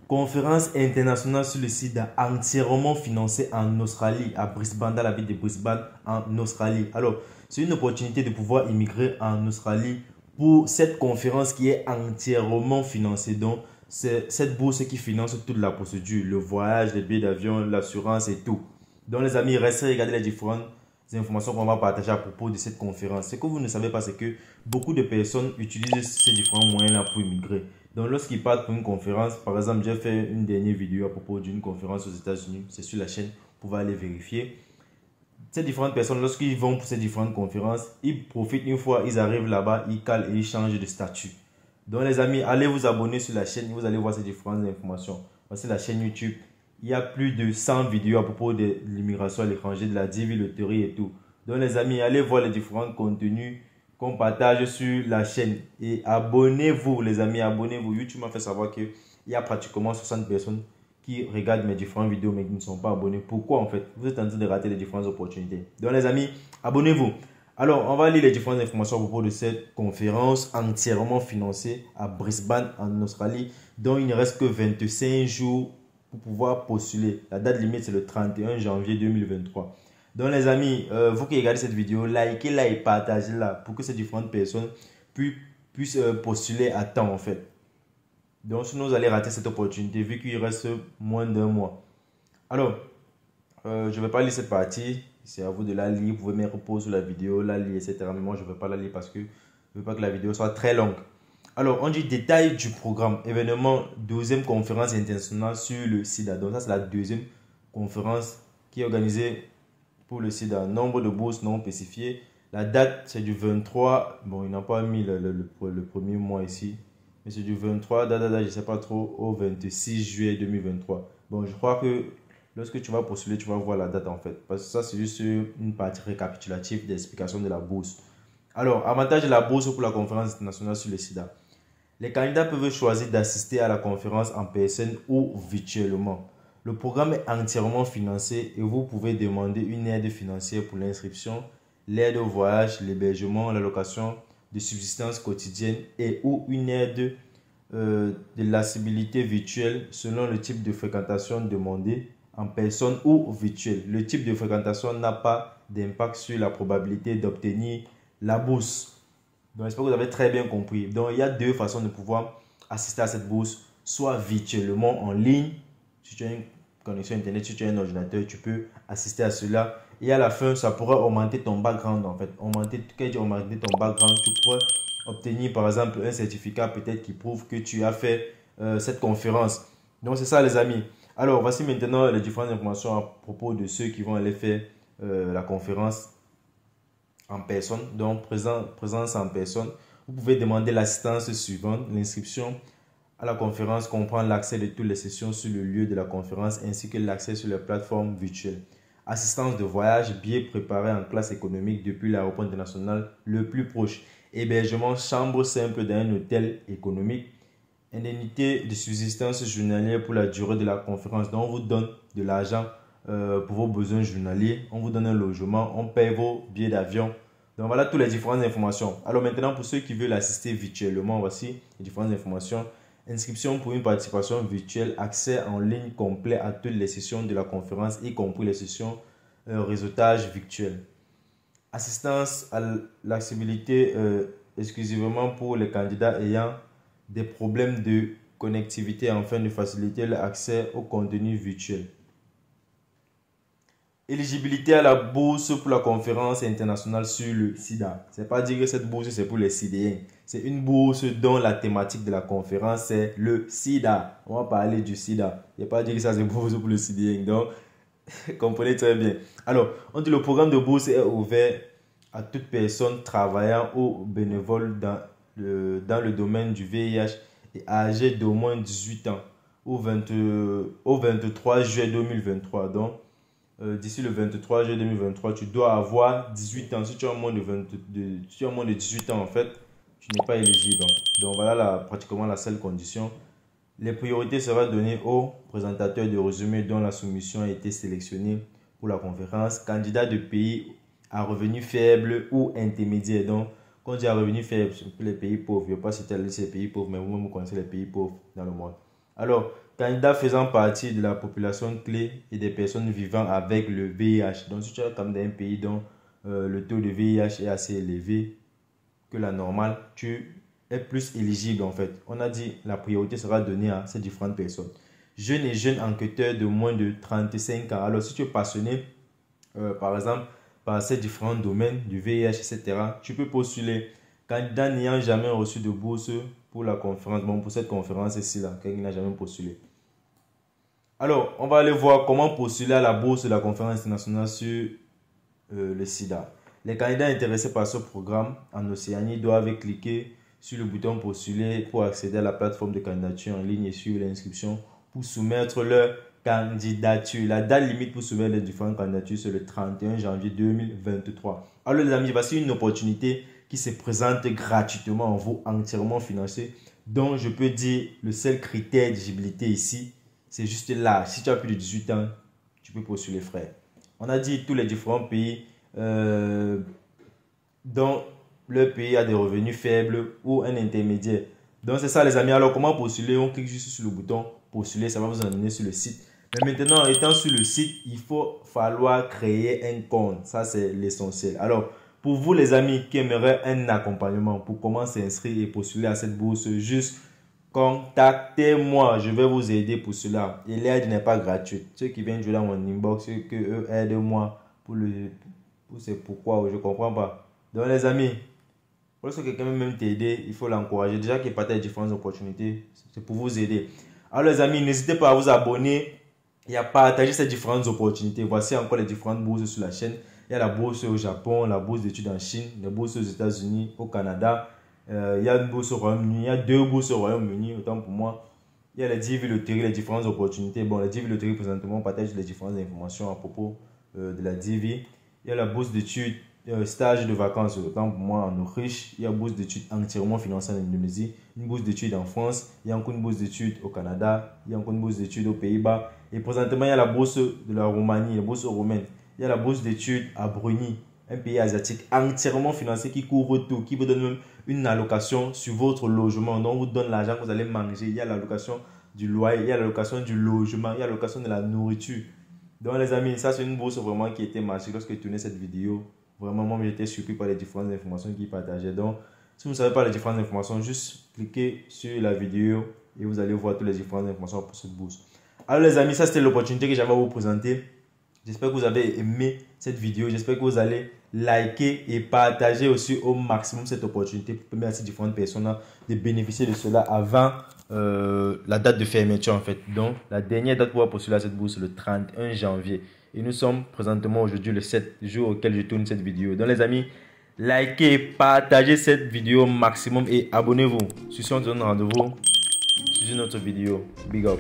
Conférence internationale sur le sida entièrement financée en Australie, à Brisbane, dans la ville de Brisbane, en Australie. Alors, c'est une opportunité de pouvoir immigrer en Australie pour cette conférence qui est entièrement financée. Donc, c'est cette bourse qui finance toute la procédure, le voyage, les billets d'avion, l'assurance et tout. Donc, les amis, restez regarder les différentes informations qu'on va partager à propos de cette conférence. Ce que vous ne savez pas, c'est que beaucoup de personnes utilisent ces différents moyens-là pour immigrer. Donc, lorsqu'ils partent pour une conférence, par exemple, j'ai fait une dernière vidéo à propos d'une conférence aux États-Unis, c'est sur la chaîne, vous pouvez aller vérifier. Ces différentes personnes, lorsqu'ils vont pour ces différentes conférences, ils profitent une fois, ils arrivent là-bas, ils calent et ils changent de statut. Donc, les amis, allez vous abonner sur la chaîne, vous allez voir ces différentes informations. Voici la chaîne YouTube. Il y a plus de 100 vidéos à propos de l'immigration à l'étranger, de la loterie et tout. Donc, les amis, allez voir les différents contenus qu'on partage sur la chaîne. Et abonnez-vous, les amis, abonnez-vous. YouTube m'a fait savoir qu'il y a pratiquement 60 personnes qui regardent mes différentes vidéos mais qui ne sont pas abonnés. Pourquoi en fait? Vous êtes en train de rater les différentes opportunités. Donc les amis, abonnez-vous. Alors, on va lire les différentes informations à propos de cette conférence entièrement financée à Brisbane en Australie, dont il ne reste que 25 jours pour pouvoir postuler. La date limite, c'est le 31 janvier 2023. Donc les amis, vous qui regardez cette vidéo, likez-la et partagez-la pour que ces différentes personnes puissent postuler à temps en fait. Donc sinon vous allez rater cette opportunité vu qu'il reste moins d'un mois. Alors, je ne vais pas lire cette partie, c'est à vous de la lire, vous pouvez mettre pause sur la vidéo, la lire, etc. Mais moi je ne vais pas la lire parce que je ne veux pas que la vidéo soit très longue. Alors, on dit détail du programme, événement, 12e conférence internationale sur le sida. Donc ça c'est la deuxième conférence qui est organisée pour le sida. Nombre de bourses non spécifiées. La date, c'est du 23. Bon, ils n'ont pas mis le premier mois ici. Mais c'est du 23, je ne sais pas trop, au 26 juillet 2023. Bon, je crois que lorsque tu vas postuler, tu vas voir la date en fait. Parce que ça, c'est juste une partie récapitulative d'explication de la bourse. Alors, avantage de la bourse pour la conférence internationale sur le sida. Les candidats peuvent choisir d'assister à la conférence en personne ou virtuellement. Le programme est entièrement financé et vous pouvez demander une aide financière pour l'inscription, l'aide au voyage, l'hébergement, l'allocation de subsistance quotidienne et ou une aide de l'accessibilité virtuelle selon le type de fréquentation demandée en personne ou virtuelle. Le type de fréquentation n'a pas d'impact sur la probabilité d'obtenir la bourse. Donc, j'espère que vous avez très bien compris. Donc, il y a deux façons de pouvoir assister à cette bourse. Soit virtuellement en ligne. Si tu as une connexion Internet, si tu as un ordinateur, tu peux assister à cela. Et à la fin, ça pourrait augmenter ton background en fait. Augmenter ton background, tu pourrais obtenir par exemple un certificat peut-être qui prouve que tu as fait cette conférence. Donc, c'est ça les amis. Alors, voici maintenant les différentes informations à propos de ceux qui vont aller faire la conférence en personne, donc présence en personne. Vous pouvez demander l'assistance suivante. L'inscription à la conférence comprend l'accès de toutes les sessions sur le lieu de la conférence ainsi que l'accès sur les plateformes virtuelles. Assistance de voyage, billets préparés en classe économique depuis l'aéroport international le plus proche. Hébergement, chambre simple dans un hôtel économique. Indemnité de subsistance journalière pour la durée de la conférence. Donc on vous donne de l'argent pour vos besoins journaliers. On vous donne un logement, on paye vos billets d'avion. Donc voilà toutes les différentes informations. Alors maintenant pour ceux qui veulent assister virtuellement, voici les différentes informations. Inscription pour une participation virtuelle, accès en ligne complet à toutes les sessions de la conférence, y compris les sessions réseautage virtuel. Assistance à l'accessibilité exclusivement pour les candidats ayant des problèmes de connectivité afin de faciliter l'accès au contenu virtuel. Éligibilité à la bourse pour la conférence internationale sur le sida. C'est pas dire que cette bourse c'est pour les sidéens. C'est une bourse dont la thématique de la conférence c'est le sida. On va parler du sida. Il n'y a pas dire que ça c'est une bourse pour les sidéens. Donc, comprenez très bien. Alors, on dit le programme de bourse est ouvert à toute personne travaillant ou bénévole dans le domaine du VIH et âgé d'au moins 18 ans au 23 juillet 2023. Donc, d'ici le 23 juillet 2023, tu dois avoir 18 ans. Si tu as moins de 18 ans, en fait, tu n'es pas éligible. Donc, voilà pratiquement la seule condition. Les priorités seront données aux présentateurs de résumé dont la soumission a été sélectionnée pour la conférence. Candidats de pays à revenus faibles ou intermédiaires. Donc, quand on dit à revenus faibles, c'est pour les pays pauvres. Je ne vais pas citer la liste des pays pauvres, mais vous-même vous connaissez les pays pauvres dans le monde. Alors, candidats faisant partie de la population clé et des personnes vivant avec le VIH. Donc si tu es comme dans un pays dont le taux de VIH est assez élevé que la normale, tu es plus éligible en fait. On a dit la priorité sera donnée à ces différentes personnes. Jeunes et jeunes enquêteurs de moins de 35 ans. Alors si tu es passionné par exemple par ces différents domaines du VIH, etc., tu peux postuler. Candidat n'ayant jamais reçu de bourse pour la conférence, bon pour cette conférence ici là, quelqu'un n'a jamais postulé. Alors, on va aller voir comment postuler à la bourse de la conférence internationale sur le sida. Les candidats intéressés par ce programme en Océanie doivent cliquer sur le bouton postuler pour accéder à la plateforme de candidature en ligne et suivre l'inscription pour soumettre leur candidature. La date limite pour soumettre les différentes candidatures, c'est le 31 janvier 2023. Alors les amis, voici une opportunité qui se présente gratuitement en vous, entièrement financée, dont je peux dire le seul critère d'éligibilité ici, c'est juste là. Si tu as plus de 18 ans, tu peux postuler, frère. On a dit tous les différents pays dont le pays a des revenus faibles ou un intermédiaire. Donc c'est ça les amis. Alors comment postuler? On clique juste sur le bouton postuler, ça va vous emmener sur le site. Mais maintenant, étant sur le site, il faut falloir créer un compte. Ça c'est l'essentiel. Alors pour vous les amis qui aimeraient un accompagnement pour comment s'inscrire et postuler à cette bourse, juste contactez-moi, je vais vous aider pour cela. Et l'aide n'est pas gratuite. Ceux qui viennent jouer dans mon inbox, ceux qui aident-moi pour c'est pourquoi, je ne comprends pas. Donc les amis, lorsque quelqu'un veut même t'aider, il faut l'encourager. Déjà qu'il partage différentes opportunités, c'est pour vous aider. Alors les amis, n'hésitez pas à vous abonner et à partager ces différentes opportunités. Voici encore les différentes bourses sur la chaîne. Il y a la bourse au Japon, la bourse d'études en Chine, la bourse aux États-Unis, au Canada. Il y a une bourse au Royaume-Uni, il y a 2 bourses au Royaume-Uni, autant pour moi. Il y a les 10 villes loteries, les différentes opportunités. Bon, les 10 villes loteries, présentement, on partage les différentes informations à propos de la 10 villes. Il y a la bourse d'études, stage de vacances, autant pour moi, en Autriche. Il y a une bourse d'études entièrement financée en Indonésie. Une bourse d'études en France. Il y a encore une bourse d'études au Canada. Il y a encore une bourse d'études aux Pays-Bas. Et présentement, il y a la bourse de la Roumanie, la bourse roumaine. Il y a la bourse d'études à Bruni, un pays asiatique entièrement financé qui couvre tout, qui vous donne même une allocation sur votre logement. Donc, on vous donne l'argent que vous allez manger. Il y a l'allocation du loyer, il y a l'allocation du logement, il y a l'allocation de la nourriture. Donc, les amis, ça, c'est une bourse vraiment qui était magique lorsque je tournais cette vidéo. Vraiment, moi, j'étais surpris par les différentes informations qu'ils partageaient. Donc, si vous ne savez pas les différentes informations, juste cliquez sur la vidéo et vous allez voir toutes les différentes informations pour cette bourse. Alors, les amis, ça, c'était l'opportunité que j'avais à vous présenter. J'espère que vous avez aimé cette vidéo. J'espère que vous allez liker et partager aussi au maximum cette opportunité pour permettre à ces différentes personnes de bénéficier de cela avant la date de fermeture en fait. Donc, la dernière date pour pouvoir postuler à cette bourse, c'est le 31 janvier. Et nous sommes présentement aujourd'hui le 7 jour auquel je tourne cette vidéo. Donc, les amis, likez, partagez cette vidéo au maximum et abonnez-vous. Sur ce, on se donne rendez-vous sur une autre vidéo. Big up.